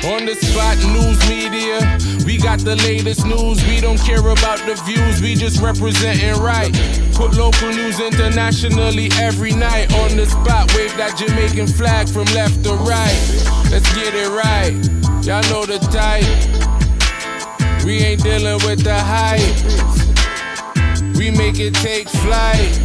On the spot, news media, we got the latest news. We don't care about the views, we just representing right. Put local news internationally every night. On the spot, wave that Jamaican flag from left to right. Let's get it right, y'all know the type. We ain't dealing with the hype, we make it take flight.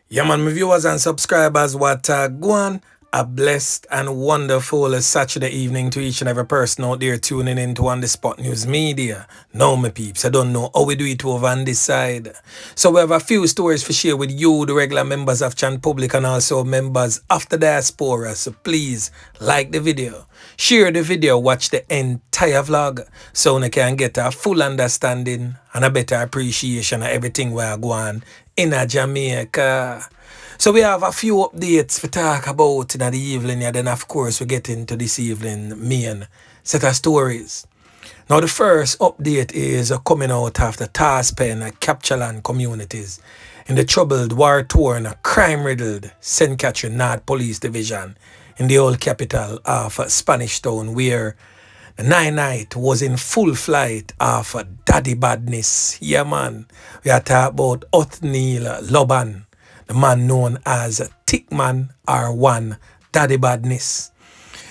Yeah man, my viewers and subscribers, what go on? A blessed and wonderful Saturday evening to each and every person out there tuning in to On The Spot News Media. Now, my peeps, I don't know how we do it over on this side. So we have a few stories to share with you, the regular members of Chan Public and also members of the diaspora. So please like the video, share the video, watch the entire vlog so you can get a full understanding and a better appreciation of everything we are going in Jamaica. So we have a few updates to talk about in the evening, and then of course we get into this evening main set of stories. Now the first update is coming out of the Taspen and Captureland communities in the troubled, war-torn, crime-riddled St. Catherine North Police Division in the old capital of Spanish Town, where the 9-night was in full flight of daddy badness. Yeah man, we are talking about Othniel Loban, the man known as Tickman R1 Daddy Badness.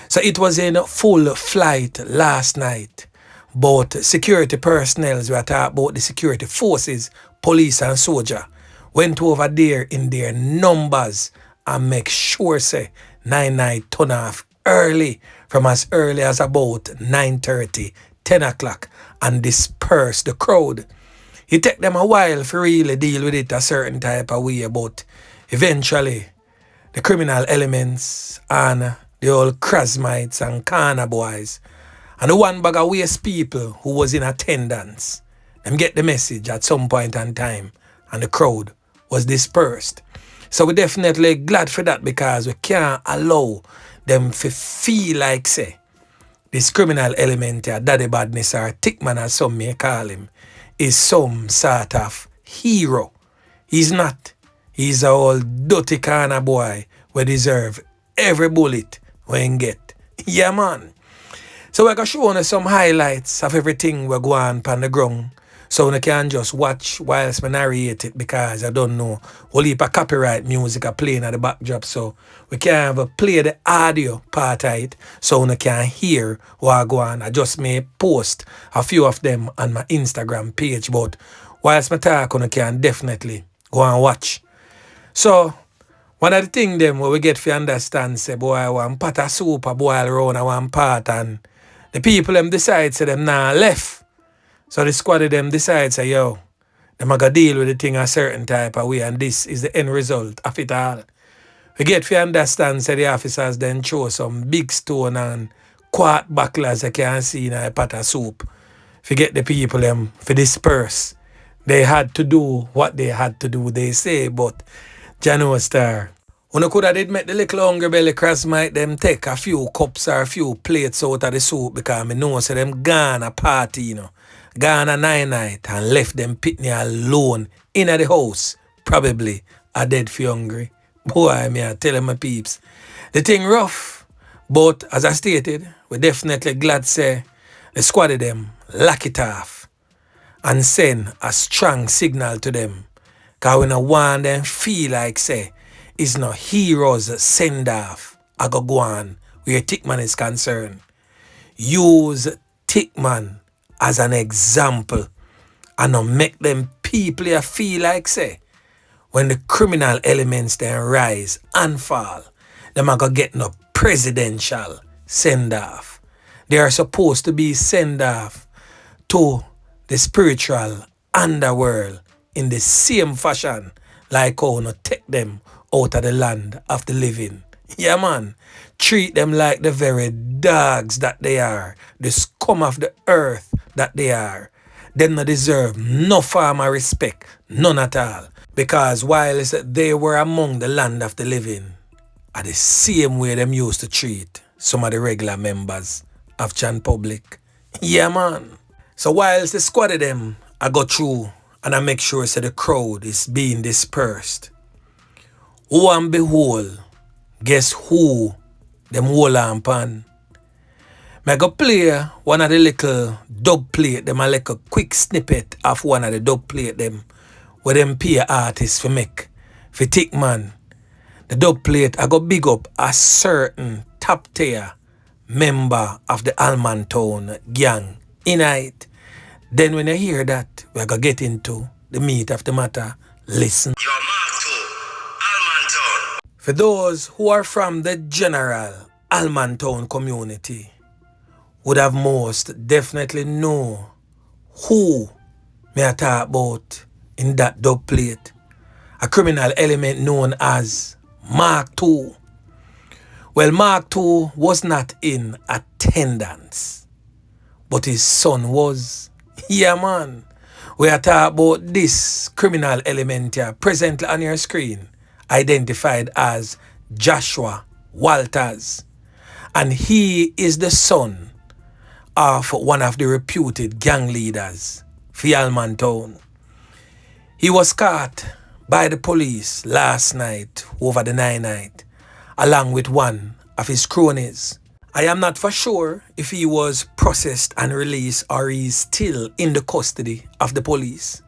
So it was in full flight last night. But security personnel, we are talking about the security forces, police and soldier, went over there in their numbers and make sure say 9-night turn off early, from as early as about 9:30, 10 o'clock, and disperse the crowd. It take them a while to really deal with it a certain type of way, but eventually the criminal elements and the old Krasmites and Kana boys and the one bag of waste people who was in attendance, them get the message at some point in time and the crowd was dispersed. So we're definitely glad for that, because we can't allow them to feel like say this criminal element here, Daddy Badness or Tickman as some may call him, is some sort of hero. He's not. He's a old dirty kind of boy we deserve every bullet we can get. Yeah man. So we're going to show you some highlights of everything we're going on the ground, so you can just watch whilst I narrate it, because I don't know whole heap of copyright music are playing at the backdrop, so we can't have play the audio part of it so you can hear what I go on. I just may post a few of them on my Instagram page, but whilst I talk, you can definitely go and watch. So one of the things them where we get to understand, say boy, I want pot of soup a boil around I want pot, and the people them decide say them nah left. So the squad of them decide say yo, them are gonna deal with the thing a certain type of way, and this is the end result of it all. We get to understand say the officers then show some big stone and quart bucklers they can see in a pot of soup. If you get the people them for disperse. They had to do what they had to do, they say, but Jano Star. When I could have did make the little hungry belly cross might them take a few cups or a few plates out of the soup, because I know so them gone a party, you know. Gone a 9-night and left them pitney alone in the house. Probably a dead for hungry. Boy, me I tell them my peeps. The thing rough, but as I stated, we definitely glad say the squad of them lock it off and send a strong signal to them. Because we don't want them feel like say it's no heroes send off. I go on where Tickman is concerned. Use Tickman as an example and not make them people feel like say when the criminal elements then rise and fall, them are gonna get no presidential send off. They are supposed to be send off to the spiritual underworld in the same fashion like how no take them out of the land of the living. Yeah, man. Treat them like the very dogs that they are, the scum of the earth that they are. Them not deserve no form of respect, none at all. Because whilst they were among the land of the living, are the same way them used to treat some of the regular members of Chan Public. Yeah, man. So whilst the squad of them, I go through and I make sure so the crowd is being dispersed. Who and behold, guess who them hold on pan? I go play one of the little dub plate, them a like a quick snippet of one of the dub plate them, where them pay artists for make, for take man. The dub plate I go big up a certain top tier member of the Allman town gang in it. Then when you hear that, we go get into the meat of the matter. Listen. For those who are from the general Allman town community, would have most definitely know who me I talk about in that dub plate. A criminal element known as Mark II. Well, Mark II was not in attendance, but his son was. Yeah, man. We are talking about this criminal element here, presently on your screen, identified as Joshua Walters. And he is the son of one of the reputed gang leaders for Allman Town. He was caught by the police last night over the night, along with one of his cronies. I am not for sure if he was processed and released or he is still in the custody of the police.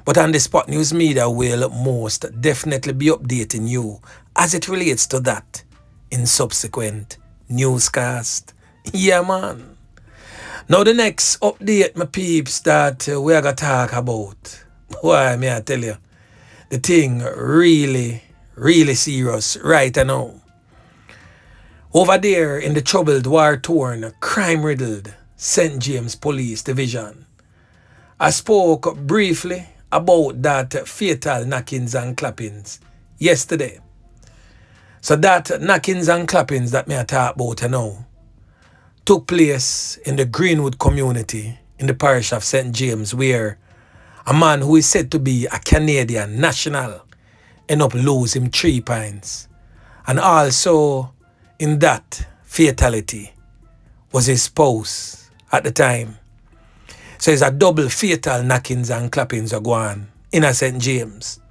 But On The Spot News Media will most definitely be updating you as it relates to that in subsequent newscast. Yeah, man. Now the next update, my peeps, that we are going to talk about. Boy, may I tell you, the thing really, really serious right now. Over there in the troubled, war-torn, crime-riddled St. James Police Division, I spoke briefly about that fatal knockings and clappings yesterday. So that knockings and clappings that me I talk about now took place in the Greenwood community in the parish of St. James, where a man who is said to be a Canadian national ended up losing 3 pints. And also in that fatality was his spouse at the time. So it's a double fatal knockings and clappings are going in a St. James.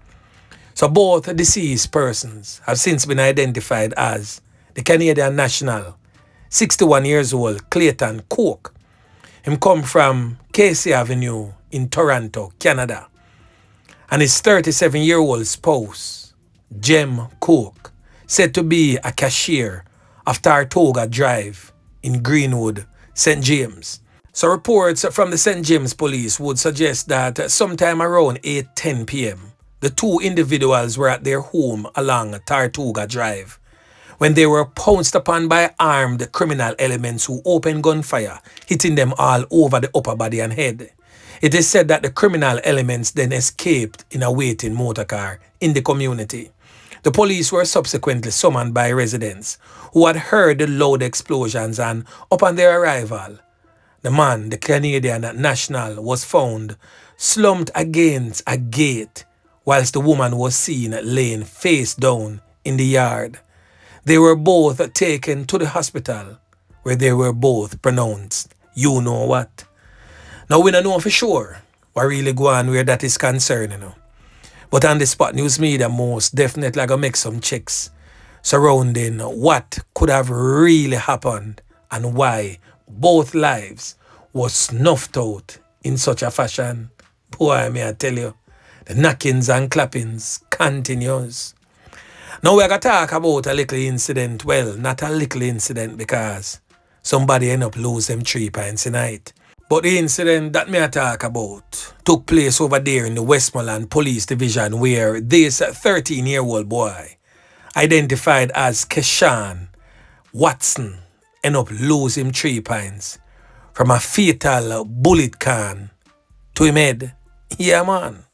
So both deceased persons have since been identified as the Canadian national 61 years old Clayton Cook. Him come from Casey Avenue in Toronto, Canada. And his 37-year-old spouse, Jem Cook, said to be a cashier of Tartoga Drive in Greenwood, St. James. So reports from the St. James police would suggest that sometime around 8:10 p.m., the two individuals were at their home along Tartoga Drive when they were pounced upon by armed criminal elements who opened gunfire, hitting them all over the upper body and head. It is said that the criminal elements then escaped in a waiting motorcar in the community. The police were subsequently summoned by residents who had heard the loud explosions, and upon their arrival, the man, the Canadian national, was found slumped against a gate whilst the woman was seen laying face down in the yard. They were both taken to the hospital where they were both pronounced you know what. Now we don't know for sure what really go on where that is concerned, you know. But On The Spot News Media most definitely gonna make some checks surrounding what could have really happened and why both lives was snuffed out in such a fashion. Boy, may I tell you, the knockings and clappings continues. Now we're going to talk about a little incident. Well, not a little incident because somebody ended up losing them 3 pints tonight. But the incident that me I talk about took place over there in the Westmoreland Police Division, where this 13-year-old boy, identified as Kayshan Watson, ended up losing 3 pints from a fatal bullet can to him head. Yeah, man.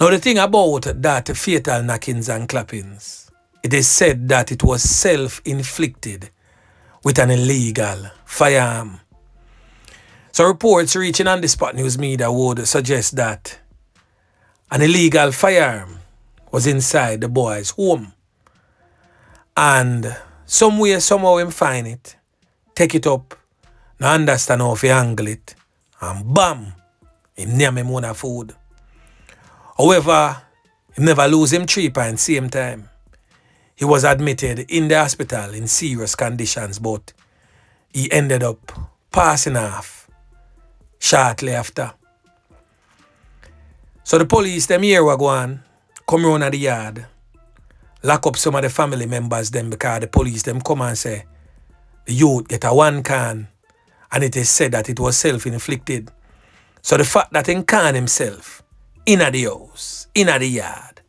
Now the thing about that fatal knockings and clappings, it is said that it was self-inflicted with an illegal firearm. So reports reaching on the Spot News Media would suggest that an illegal firearm was inside the boy's home. And some way, somehow him find it, take it up, now understand how to handle it, and bam, him name him own food. However, he never lose him 3 points same time. He was admitted in the hospital in serious conditions, but he ended up passing off shortly after. So the police, them here were going, come round at the yard, lock up some of the family members them because the police them come and say the youth get a 1 can and it is said that it was self-inflicted. So the fact that he can himself in the house, in the yard,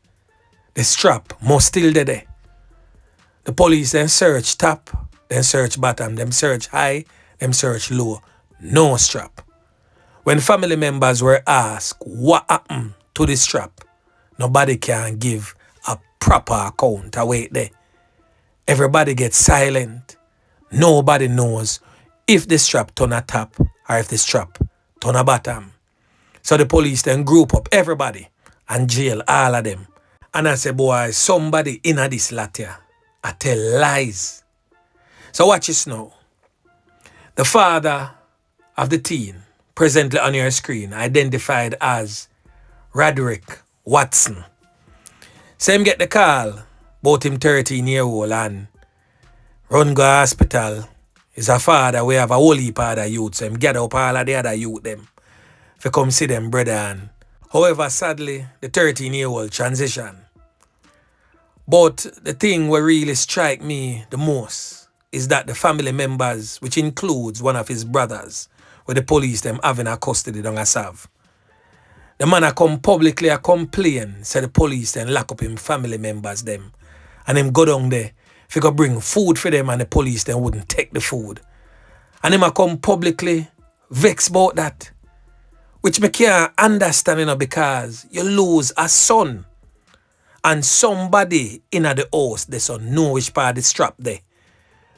the strap must still there. The police then search top, then search bottom, them search high, them search low. No strap. When family members were asked what happened to the strap, nobody can give a proper account away there. Everybody gets silent. Nobody knows if the strap turn a top or if the strap turn a bottom. So the police then group up everybody and jail all of them. And I say, boy, somebody in this lot here, I tell lies. So watch this now. The father of the teen, presently on your screen, identified as Roderick Watson. Same get the call, about him 13-year-old and run go hospital. Is a father, we have a whole heap of other youth, so him get up all of the other youth them. If you come see them brother and however, sadly, the 13-year-old transition. But the thing what really strike me the most is that the family members, which includes one of his brothers, where the police them having a custody down a Sav. The man a come publicly a complain, say the police then lock up him family members them. And him go down there, if he go bring food for them and the police then wouldn't take the food. And him a come publicly vex about that. Which me can't understand, because you lose a son. And somebody in the house, the son know which part the strap there.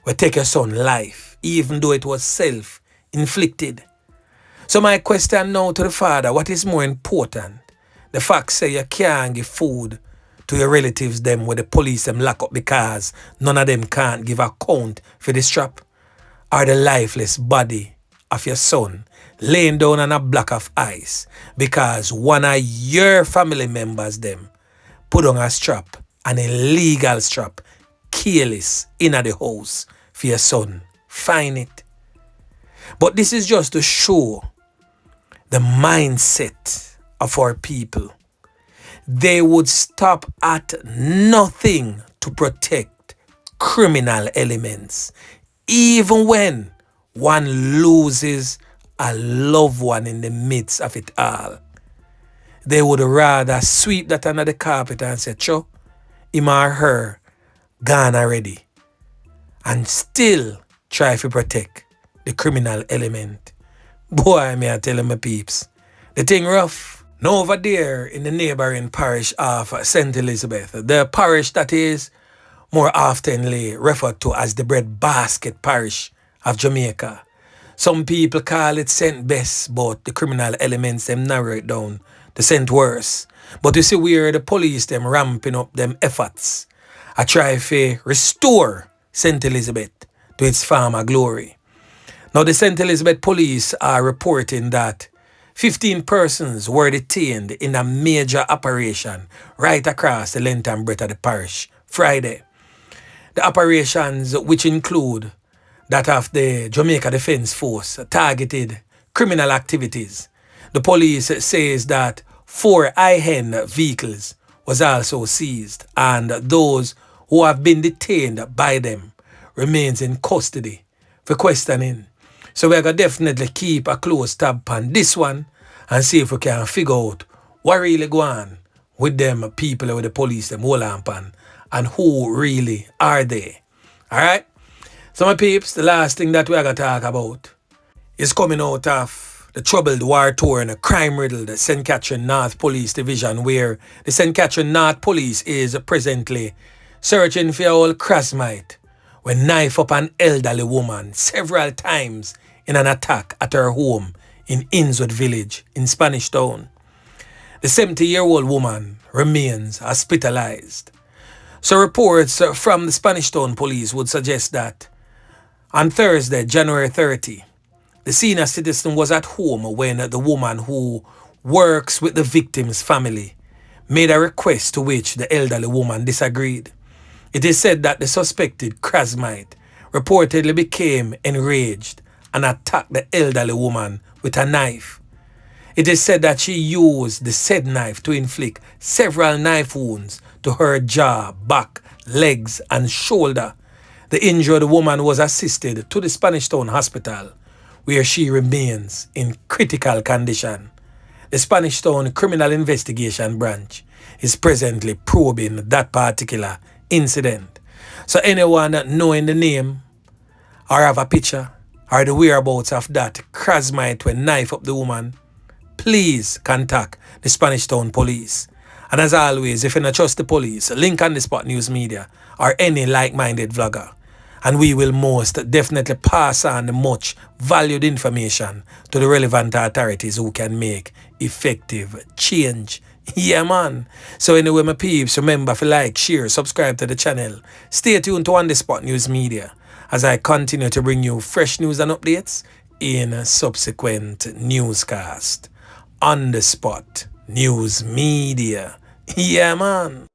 Will take your son life, even though it was self-inflicted. So my question now to the father, what is more important? The fact say you can't give food to your relatives them where the police them lock up because none of them can't give account for the strap? Or the lifeless body of your son laying down on a block of ice because one of your family members them put on a strap, an illegal strap, careless in the house for your son. Find it. But this is just to show the mindset of our people. They would stop at nothing to protect criminal elements, even when one loses a loved one in the midst of it all. They would rather sweep that under the carpet and say, "Cho, him or her gone already," and still try to protect the criminal element. Boy, may I tell you, my peeps, the thing rough. Now over there in the neighboring parish of St. Elizabeth, the parish that is more oftenly referred to as the breadbasket parish of Jamaica. Some people call it St. Bess, but the criminal elements them narrow it down to St. Worse. But you see where the police them ramping up them efforts. I try to restore St. Elizabeth to its former glory. Now the St. Elizabeth police are reporting that 15 persons were detained in a major operation right across the length and breadth of the parish Friday. The operations, which include that of the Jamaica Defence Force, targeted criminal activities. The police says that 4 high-end vehicles was also seized, and those who have been detained by them remains in custody for questioning. So we're going to definitely keep a close tab on this one and see if we can figure out what really go on with them people with the police them hold on pan and who really are they. Alright? So my peeps, the last thing that we're going to talk about is coming out of the troubled, war-torn, crime-riddled St. Catherine North Police Division, where the St. Catherine North Police is presently searching for a whole Krasmite when knife up an elderly woman several times in an attack at her home in Innswood Village in Spanish Town. The 70-year-old woman remains hospitalized. So reports from the Spanish Town Police would suggest that on Thursday, January 30, the senior citizen was at home when the woman who works with the victim's family made a request to which the elderly woman disagreed. It is said that the suspected Krasmite reportedly became enraged and attacked the elderly woman with a knife. It is said that she used the said knife to inflict several knife wounds to her jaw, back, legs, and shoulder. The injured woman was assisted to the Spanish Town Hospital, where she remains in critical condition. The Spanish Town Criminal Investigation Branch is presently probing that particular incident. So anyone knowing the name or have a picture or the whereabouts of that Krasmite when knife up the woman, please contact the Spanish Town Police. And as always, if you don't trust the police, link on the Spot News Media or any like-minded vlogger. And we will most definitely pass on the much valued information to the relevant authorities who can make effective change. Yeah, man. So anyway, my peeps, remember to like, share, subscribe to the channel. Stay tuned to On The Spot News Media as I continue to bring you fresh news and updates in subsequent newscast. On The Spot News Media. Yeah, man.